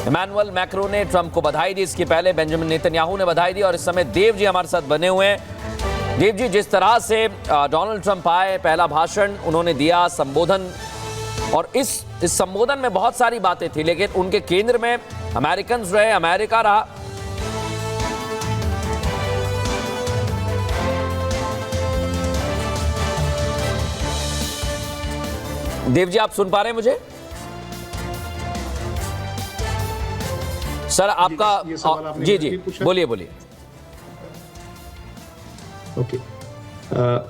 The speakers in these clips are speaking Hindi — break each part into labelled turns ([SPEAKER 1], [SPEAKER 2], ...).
[SPEAKER 1] इमैनुअल मैक्रों ने ट्रंप को बधाई दी। इसके पहले बेंजामिन नेतन्याहू ने बधाई दी। और इस समय देव जी हमारे साथ बने हुए हैं। देव जी, जिस तरह से डोनाल्ड ट्रंप आए, पहला भाषण उन्होंने दिया, संबोधन, और इस संबोधन में बहुत सारी बातें थी, लेकिन उनके केंद्र में अमेरिकन रहे, अमेरिका रहा। देव जी, आप सुन पा रहे हैं मुझे? सर आपका जी जी बोलिए बोलिए।
[SPEAKER 2] ओके,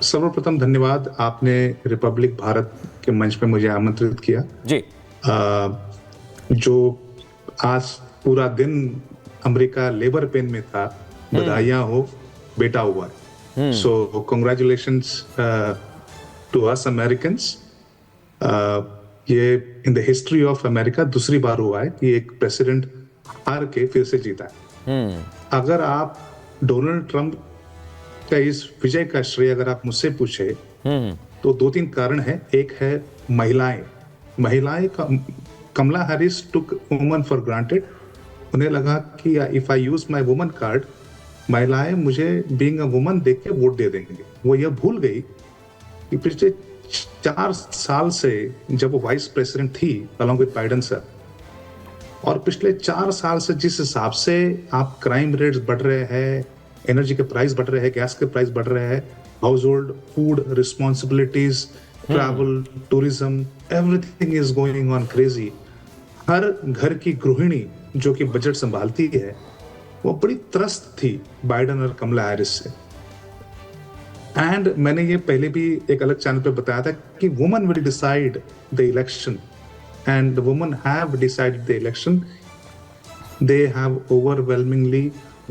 [SPEAKER 2] सर्वप्रथम धन्यवाद, आपने रिपब्लिक भारत के मंच पे मुझे आमंत्रित किया
[SPEAKER 1] जी।
[SPEAKER 2] जो आज पूरा दिन अमेरिका लेबर पेन में था, बधाइयां हो, बेटा हुआ। So congratulations to us Americans. ये in the history of America दूसरी बार हुआ है कि एक प्रेसिडेंट हार के फिर से जीता है। अगर आप डोनाल्ड ट्रंप का इस विजय का श्रेय अगर आप मुझसे पूछे तो दो तीन कारण है। एक है महिलाएं का, Kamala Harris took woman for granted. उन्हें लगा कि if I use my woman card, महिलाएं मुझे बीइंग अ वुमन देख के वोट दे देंगे। वो यह भूल गई कि पिछले 4 साल से जब वो वाइस प्रेसिडेंट थी अलॉन्ग विद बाइडेन सर, और पिछले 4 साल से जिस हिसाब से आप क्राइम रेट्स बढ़ रहे हैं, एनर्जी के प्राइस बढ़ रहे हैं, गैस के प्राइस बढ़ रहे हैं, household food responsibilities, travel, tourism, everything is going on crazy. हर घर की गृहिणी जो कि बजट संभालती है, वो बड़ी त्रस्त थी बाइडेन और कमला हैरिस से। एंड मैंने ये पहले भी एक अलग चैनल पे बताया था कि woman will decide the election, and the women have decided the election. They have overwhelmingly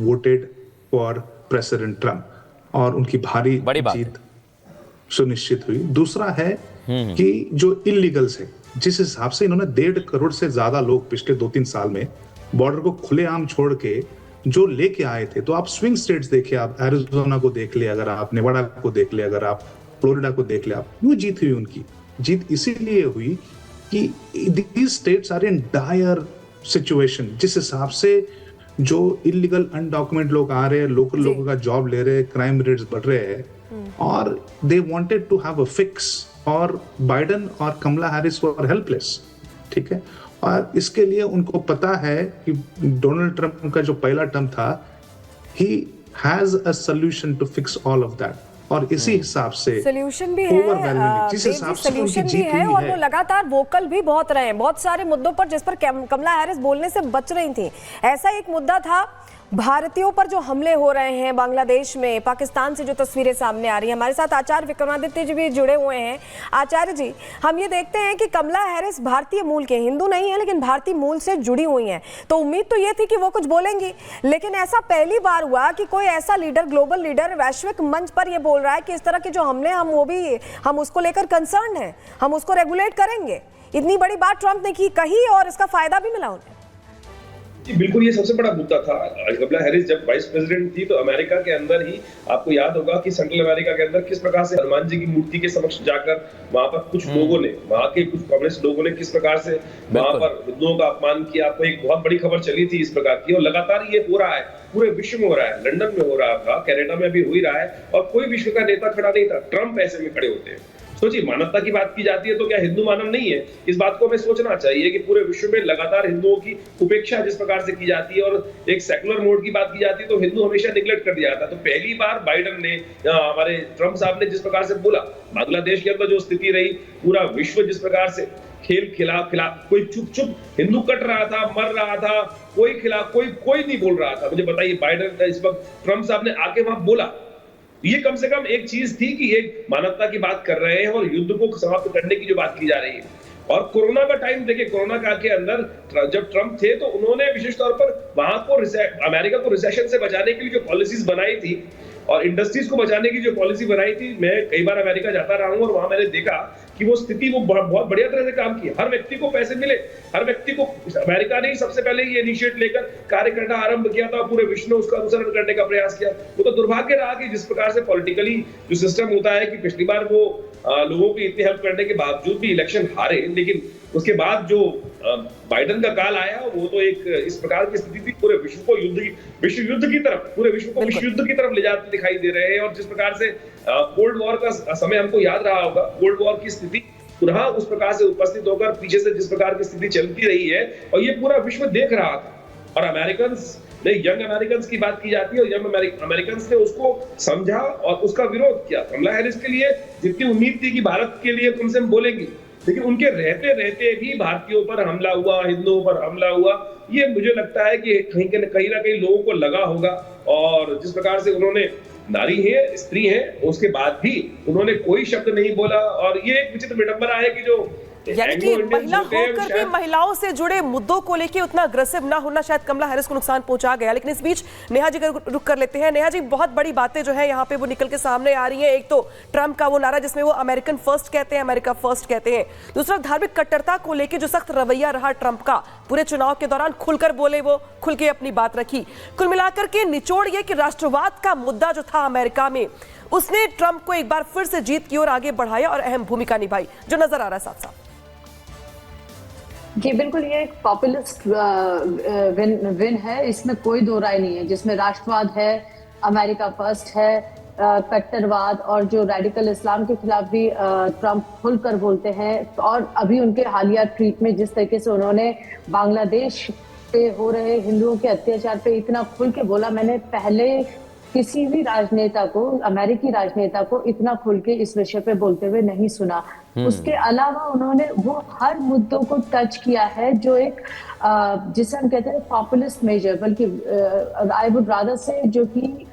[SPEAKER 2] voted for President Trump, और उनकी भारी जीत सुनिश्चित हुई। दूसरा है कि जो इलीगल्स है, जिस हिसाब से इन्होंने 1.5 करोड़ से ज्यादा लोग पिछले 2-3 साल में बॉर्डर को खुलेआम छोड़ के जो लेके आए थे, तो आप स्विंग स्टेट्स देखिए, आप एरिजोना को देख ले, अगर आप नेवाडा को देख ले, अगर आप फ्लोरिडा को देख ले, आप क्यों जीत हुई उनकी? जीत इसीलिए हुई कि these states are in dire situation। जिस हिसाब से जो इलीगल अनडॉक्यूमेंट लोग आ रहे हैं, लोकल लोगों का जॉब ले रहे हैं, क्राइम रेट्स बढ़ रहे हैं, और they wanted to have a fix, और बाइडेन और कमला हैरिस वर हेल्पलेस। ठीक है, और इसके लिए उनको पता है कि डोनाल्ड ट्रंप का जो पहला टर्म था, he has a solution to fix all of that। और इसी हिसाब से
[SPEAKER 3] सोल्यूशन भी है,
[SPEAKER 2] जिस हिसाब से
[SPEAKER 3] सोल्यूशन भी है, और वो लगातार वोकल भी बहुत रहे हैं बहुत सारे मुद्दों पर, जिस पर कमला हैरिस बोलने से बच रही थी। ऐसा एक मुद्दा था भारतीयों पर जो हमले हो रहे हैं बांग्लादेश में, पाकिस्तान से जो तस्वीरें सामने आ रही हैं। हमारे साथ आचार्य विक्रमादित्य जी भी जुड़े हुए हैं। आचार्य जी, हम ये देखते हैं कि कमला हैरिस भारतीय मूल के, हिंदू नहीं है लेकिन भारतीय मूल से जुड़ी हुई हैं, तो उम्मीद तो ये थी कि वो कुछ बोलेंगी, लेकिन ऐसा पहली बार हुआ कि कोई ऐसा लीडर, ग्लोबल लीडर वैश्विक मंच पर ये बोल रहा है कि इस तरह के जो हमले हम उसको लेकर कंसर्न है, हम उसको रेगुलेट करेंगे। इतनी बड़ी बात ट्रंप ने कही और इसका फायदा भी मिला उन्हें।
[SPEAKER 4] जी बिल्कुल, ये सबसे बड़ा मुद्दा था। कमला हैरिस जब वाइस प्रेसिडेंट थी तो अमेरिका के अंदर ही, आपको याद होगा कि सेंट्रल अमेरिका के अंदर किस प्रकार से हनुमान जी की मूर्ति के समक्ष जाकर वहां पर कुछ लोगों ने, वहां के कुछ कम्युनिस्ट लोगों ने किस प्रकार से वहां पर हिंदुओं का अपमान किया। आपको एक बहुत बड़ी खबर चली थी इस प्रकार की, और लगातार ये हो रहा है, पूरे विश्व में हो रहा है। लंदन में हो रहा था, कनाडा में भी हो ही रहा है, और कोई विश्व का नेता खड़ा नहीं था। ट्रंप ऐसे में खड़े होते हैं। सोचिए, मानवता की बात की जाती है तो क्या हिंदू मानव नहीं है? इस बात को हमें सोचना चाहिए कि पूरे विश्व में लगातार हिंदुओं की उपेक्षा जिस प्रकार से की जाती है, और एक सेकुलर मोड की बात की जाती है, तो हिंदू हमेशा निगलेक्ट कर दिया जाता है। तो पहली बार बाइडेन ने, हमारे ट्रंप साहब ने जिस प्रकार से बोला, बांग्लादेश के अंदर जो स्थिति रही, पूरा विश्व जिस प्रकार से खिलाफ कोई चुप हिंदू कट रहा था, मर रहा था, कोई खिलाफ कोई नहीं बोल रहा था। मुझे बताइए, बाइडेन इस वक्त ट्रंप साहब ने आके वहां बोला, ये कम से कम एक चीज थी कि एक मानवता की बात कर रहे हैं और युद्ध को समाप्त करने की जो बात की जा रही है। और कोरोना का टाइम देखिए, कोरोना काल के अंदर जब ट्रंप थे तो उन्होंने विशेष तौर पर वहां को अमेरिका को रिसेशन से बचाने के लिए जो पॉलिसीज बनाई थी और इंडस्ट्रीज को बचाने की जो पॉलिसी बनाई थी, मैं कई बार अमेरिका जाता रहा हूं और वहां मैंने देखा कि वो स्थिति वो बहुत बढ़िया तरह से काम की। हर व्यक्ति को पैसे मिले, हर व्यक्ति को, अमेरिका ने सबसे पहले ये इनिशिएट लेकर कार्य करना आरंभ किया था, पूरे विश्व ने उसका अनुसरण करने का प्रयास किया। वो तो दुर्भाग्य रहा कि जिस प्रकार से पॉलिटिकली जो सिस्टम होता है कि पिछली बार वो लोगों की इतनी हेल्प करने के बावजूद भी इलेक्शन हारे, लेकिन उसके बाद जो बाइडेन का काल आया वो तो एक इस प्रकार की स्थिति थी, पूरे विश्व को विश्व युद्ध की तरफ, पूरे विश्व को विश्व युद्ध की तरफ ले जाते दिखाई दे रहे हैं। और जिस प्रकार से कोल्ड वॉर का समय हमको याद रहा होगा, कोल्ड वॉर की स्थिति पुनः उस प्रकार से उपस्थित होकर पीछे से जिस प्रकार की स्थिति चलती रही है, और ये पूरा विश्व देख रहा था। और अमेरिकन्स ने, यंग अमेरिकन्स की बात की जाती है, और यंग अमेरिकन्स ने उसको समझा और उसका विरोध किया। कमला हैरिस के लिए जितनी उम्मीद थी कि भारत के लिए कम से कम बोलेंगी, लेकिन उनके रहते रहते भी भारतीयों पर हमला हुआ, हिंदुओं पर हमला हुआ, ये मुझे लगता है कि कहीं ना कहीं लोगों को लगा होगा। और जिस प्रकार से उन्होंने, नारी है, स्त्री है, उसके बाद भी उन्होंने कोई शब्द नहीं बोला। और ये एक विचित्र विडंबना है कि जो
[SPEAKER 5] यानी कि महिला होकर भी महिलाओं से जुड़े मुद्दों को लेकर उतना अग्रेसिव ना होना शायद कमला हैरिस को नुकसान पहुंचा गया। लेकिन इस बीच नेहा जी का रुक कर लेते हैं। नेहा जी, बहुत बड़ी बातें जो है यहाँ पे वो निकल के सामने आ रही है। एक तो ट्रंप का वो नारा जिसमें वो अमेरिकन फर्स्ट कहते हैं, अमेरिका फर्स्ट कहते हैं। दूसरा, धार्मिक कट्टरता को लेकर जो सख्त रवैया रहा ट्रंप का, पूरे चुनाव के दौरान खुलकर बोले, वो खुल के अपनी बात रखी। कुल मिलाकर के निचोड़ ये कि राष्ट्रवाद का मुद्दा जो था अमेरिका में, उसने ट्रंप को एक बार फिर से जीत की ओर आगे बढ़ाया और अहम भूमिका निभाई, जो नजर आ रहा है साफ साफ।
[SPEAKER 6] जी बिल्कुल, ये एक पॉपुलिस्ट विन है, इसमें कोई दो राय नहीं है। जिसमें राष्ट्रवाद है, अमेरिका फर्स्ट है, कट्टरवाद और जो रेडिकल इस्लाम के खिलाफ भी ट्रंप खुलकर बोलते हैं। और अभी उनके हालिया ट्वीट में जिस तरीके से उन्होंने बांग्लादेश पे हो रहे हिंदुओं के अत्याचार पे इतना खुल के बोला, मैंने पहले किसी भी राजनेता को, अमेरिकी राजनेता को इतना खुल के इस विषय पे बोलते हुए नहीं सुना। उसके अलावा उन्होंने वो हर मुद्दों को टच किया है जो एक जिसे हम कहते हैं पॉपुलिस्ट मेजर, बल्कि आई वुड रादर से जो कि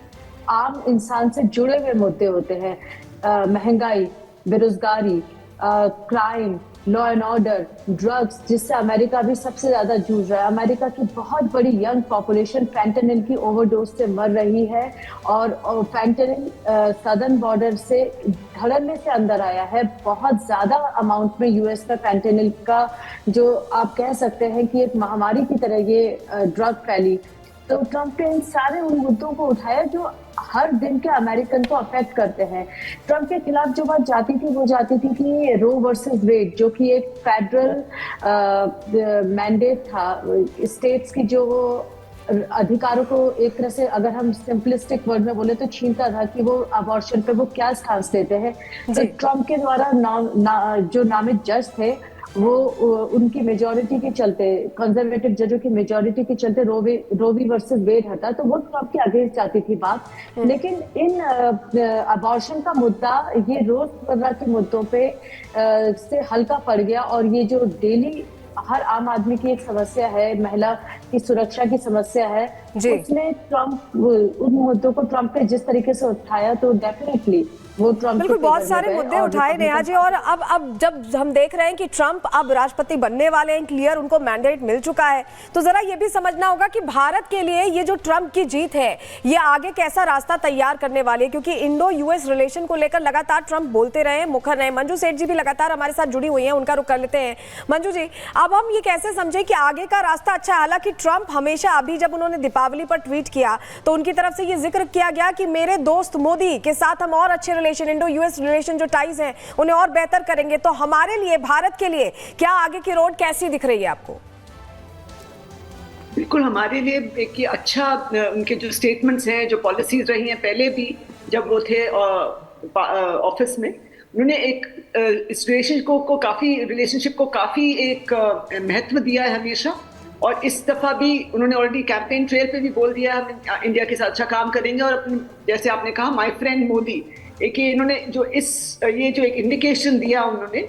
[SPEAKER 6] आम इंसान से जुड़े हुए मुद्दे होते हैं। महंगाई, बेरोजगारी, crime, law and order, drugs, जिससे अमेरिका भी सबसे ज्यादा जूझ रहा है। अमेरिका की बहुत बड़ी यंग पॉपुलेशन फैंटेनिल की ओवरडोज से मर रही है और फैंटेनिल सदर्न बॉर्डर से धड़ल्ले से अंदर आया है। बहुत ज्यादा अमाउंट में यूएस में फैंटेनिल का, जो आप कह सकते हैं कि एक महामारी की तरह ये ड्रग फैली। तो ट्रंप ने इन सारे उन मुद्दों को उठाया जो हर दिन के अमेरिकन को अफेक्ट करते हैं। ट्रंप के खिलाफ जो बात जाती थी वो जाती थी कि रो वर्सेस वेड, जो कि एक फेडरल मैंडेट था, स्टेट्स की जो वो अधिकारों को एक तरह से, अगर हम सिंपलिस्टिक वर्ड में बोले तो, छीनता था कि वो अबॉर्शन पे वो क्या स्टांस लेते हैं। तो ट्रंप के द्वारा जो नामित जज थे वो उनकी मेजॉरिटी के चलते, कंजर्वेटिव जजों की मेजॉरिटी के चलते रोवी वर्सेस वेड हटा, तो वो ट्रंप के अगेंस्ट जाती थी बात। लेकिन इन अबॉर्शन का मुद्दा ये रोजमर्रा के मुद्दों पे से हल्का पड़ गया। और ये जो डेली हर आम आदमी की एक समस्या है, महिला की सुरक्षा की समस्या है, उसने ट्रंप उन मुद्दों को ट्रंप ने जिस तरीके से उठाया, तो डेफिनेटली वो ट्रंप
[SPEAKER 3] बिल्कुल बहुत सारे मुद्दे उठाए नेहा जी। और अब जब हम देख रहे हैं कि ट्रंप अब राष्ट्रपति बनने वाले हैं, क्लियर उनको मैंडेट मिल चुका है, तो जरा ये भी समझना होगा कि भारत के लिए ये जो ट्रंप की जीत है ये आगे कैसा रास्ता तैयार करने वाली है। क्योंकि इंडो यूएस रिलेशन को लेकर लगातार ट्रंप बोलते रहे, मुखर रहे। मंजू सेठ जी भी लगातार हमारे साथ जुड़ी हुई है, उनका रुख कर लेते हैं। मंजू जी, अब हम ये कैसे समझे कि आगे का रास्ता अच्छा है? हालांकि ट्रंप हमेशा, अभी जब उन्होंने दीपावली पर ट्वीट किया तो उनकी तरफ से ये जिक्र किया गया कि मेरे दोस्त मोदी के साथ हम और अच्छे रिलेशन, इंडो यूएस रिलेशन जो टाइज हैं उन्हें और बेहतर करेंगे। तो हमारे लिए, भारत के लिए क्या आगे की रोड कैसी दिख रही है आपको?
[SPEAKER 7] बिल्कुल हमारे लिए देखिए अच्छा, उनके जो स्टेटमेंट्स हैं, जो पॉलिसीज रही हैं पहले भी जब वो थे ऑफिस में, उन्होंने एक इस रिलेशनशिप को काफी एक महत्व दिया है हमेशा। और इस दफा भी उन्होंने ऑलरेडी कैंपेन ट्रेल पे भी बोल दिया हम इंडिया के साथ अच्छा काम करेंगे। और अपने, जैसे आपने कहा, माय फ्रेंड मोदी, एक इन्होंने जो ये जो एक इंडिकेशन दिया उन्होंने,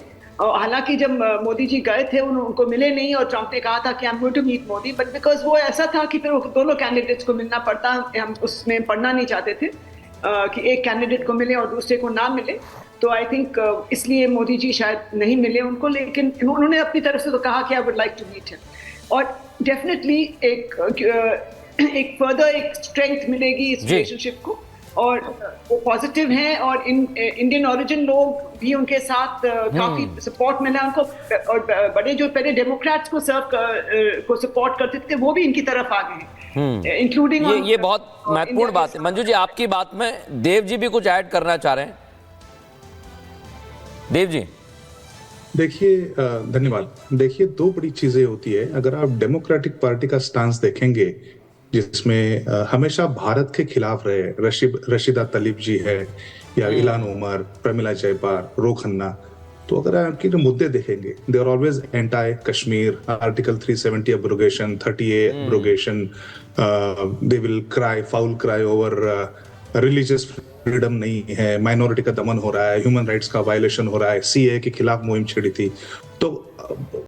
[SPEAKER 7] हालांकि जब मोदी जी गए थे उनको मिले नहीं, और ट्रंप ने कहा था कि I am going to meet Modi, but because वो ऐसा था कि फिर दोनों कैंडिडेट्स को मिलना पड़ता, हम उसमें पढ़ना नहीं चाहते थे कि एक कैंडिडेट को मिले और दूसरे को ना मिले। तो आई थिंक इसलिए मोदी जी शायद नहीं मिले उनको, लेकिन उन्होंने अपनी तरफ से तो कहा कि I would like to meet him. और डेफिनेटली एक फर्दर एक स्ट्रेंथ मिलेगी इस रिलेशनशिप को, और वो पॉजिटिव हैं। और इंडियन ओरिजिन लोग भी उनके साथ काफी सपोर्ट मिला उनको, और बड़े जो पहले डेमोक्रेट्स को सपोर्ट करते थे वो भी इनकी तरफ आ गए, इंक्लूडिंग
[SPEAKER 1] ये बहुत महत्वपूर्ण बात है। मंजू जी, आपकी बात में देव जी भी कुछ ऐड करना चाह रहे हैं। देव जी।
[SPEAKER 2] देखिए धन्यवाद। देखिए, दो बड़ी चीजें होती है। अगर आप डेमोक्रेटिक पार्टी का स्टांस देखेंगे, जिसमें हमेशा भारत के खिलाफ रहे, रशीदा तलीब जी है या इलान उमर, प्रमिला जयपाल, रो खन्ना, तो अगर आप इनके मुद्दे देखेंगे, they are always anti Kashmir, article 370 abrogation, 30A abrogation, they will cry, foul cry over religious freedom नहीं है, माइनॉरिटी का दमन हो रहा है, ह्यूमन राइट्स का वायलेशन हो रहा है, CAA के खिलाफ मुहिम छिड़ी थी। तो